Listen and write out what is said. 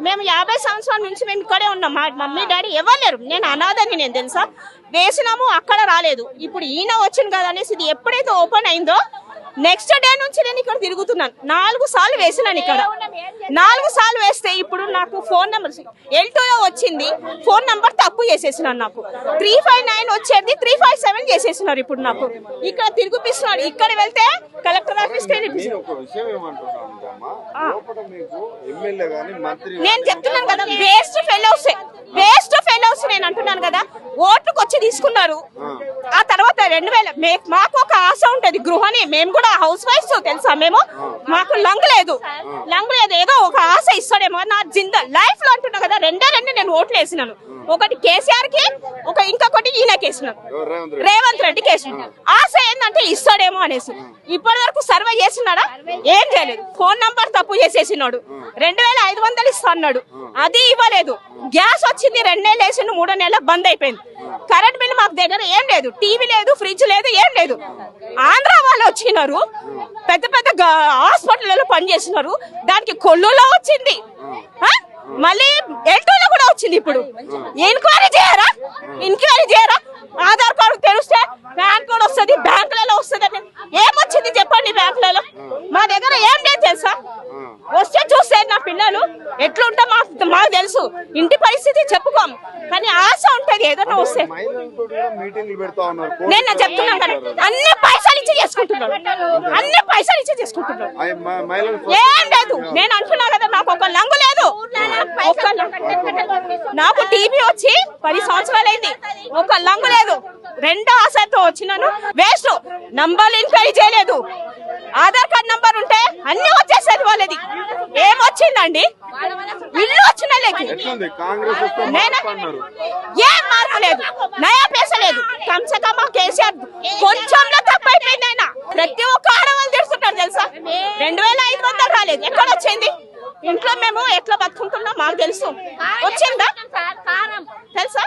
మేము 50 సంవత్సరాల నుంచి మేము ఇక్కడే ఉన్నాం. మా మమ్మీ డాడీ ఎవరు లేరు. నేను అనాథని నేను తెలుసా. వేసినాము అక్కడ రాలేదు. ఇప్పుడు ఈయన వచ్చింది కదా అనేసి ఇది ఎప్పుడైతే ఓపెన్ అయిందో నెక్స్ట్ డే నుంచి నేను ఇక్కడ తిరుగుతున్నాను. 4 సార్లు వేసినాను ఇక్కడ. 4 సార్లు వేస్తే ఇప్పుడు నాకు ఫోన్ నెంబర్ L2లో వచ్చింది. ఫోన్ నెంబర్ తప్పు చేసేసినాను. నాకు 359 వచ్చేది 357 చేసేసినారు. ఇప్పుడు నాకు ఇక్కడ తిరిగిపిస్తున్నాడు. ఇక్కడ వెళ్తే కలెక్టర్ ఆఫీస్ నేను చెప్తున్నాను కదా, వేస్ట్ ఫెలోస్ నేను అంటున్నాను కదా. ఓట్లకు వచ్చి తీసుకున్నారు. ఆ తర్వాత 2000 మాకు ఒక ఆశ ఉంటది గృహని. మేము కూడా హౌస్ వైఫ్స్ తెలుసా. మాకు లంగ్ లేదు ఏదో ఒక ఆశ ఇస్తాడేమో నా లైఫ్ లో అంటున్నా కదా. రెండే నేను ఓట్లు వేసినాను. ఒకటి కేసీఆర్ కి, ఇంకొకటి ఈయనకి వేసినాను, రేవంత్ రెడ్డికి వేసినాను. ఆశ ఏంటంటే ఇస్తాడేమో అనేసి. ఇప్పటి వరకు సర్వే చేసినాడా? ఏం చేయలేదు. ఫోన్ నంబర్ తప్పు చేసేసినాడు. 2500 ఇస్తా అన్నాడు, అది ఇవ్వలేదు. గ్యాస్ వచ్చింది 2 నెలలు వేసిండు, 3 నెలలు బంద్ అయిపోయింది. కరెంట్ బిల్ మాకు దగ్గర ఏం లేదు, టీవీ లేదు, ఫ్రిడ్జ్ లేదు, ఏం లేదు. ఆంధ్ర వాళ్ళు వచ్చినారు, పెద్ద పెద్ద హాస్పిటల్లో పనిచేసినారు. దానికి కొల్లులో వచ్చింది, మళ్ళీ L2లో కూడా వచ్చింది. ఇప్పుడు ఎంక్వైరీ చేయరా? ఆధార్ కార్డు తెలిస్తే బ్యాంక్ కూడా వస్తుంది, బ్యాంకులలో వస్తుంది. ఏమొచ్చింది చెప్పండి బ్యాంకులలో? మా దగ్గర ఏం లేదు తెలుసా. వస్తే చూస్తే నా పిల్లలు ఎట్లుంటా మాకు తెలుసు. ఇంటి పరిస్థితి చెప్పుకోము, కానీ ఆశ ఉంటది ఏదన్నా వస్తే. నేను చెప్తున్నాను కదా, అన్ని పైసలు ఇచ్చి చేసుకుంటున్నాడు. ఏం లేదు. నేను అంటున్నా కదా, నాకు ఒక లంగు లేదు. నాకు టీబీ వచ్చి 10 సంవత్సరాలైంది. ఒక లంగు లేదు. 2 ఆశతో వచ్చినాను. వేస్ట్. నంబర్లు ఎంక్వైరీ చేయలేదు. ఆధార్ కార్డ్ నంబర్ ఉంటే అన్ని వచ్చేసేది వాళ్ళది. ఏమొచ్చిందండి? ఇల్లు వచ్చిన ఏం మార్పు లేదు, నయా పైసా లేదు. కమ్సే కమ్ కేసీఆర్ కొంచెంలో తప్పైపోయింది. ఆయన ప్రతి ఒక్క ఆడవాళ్ళు తెలుసుకుంటారు తెలుసా. 2500 రాలేదు. ఎక్కడ వచ్చింది? ఇంట్లో మేము ఎట్లా బతుకుంటున్నాం మాకు తెలుసు. వచ్చిందా తెలుసా?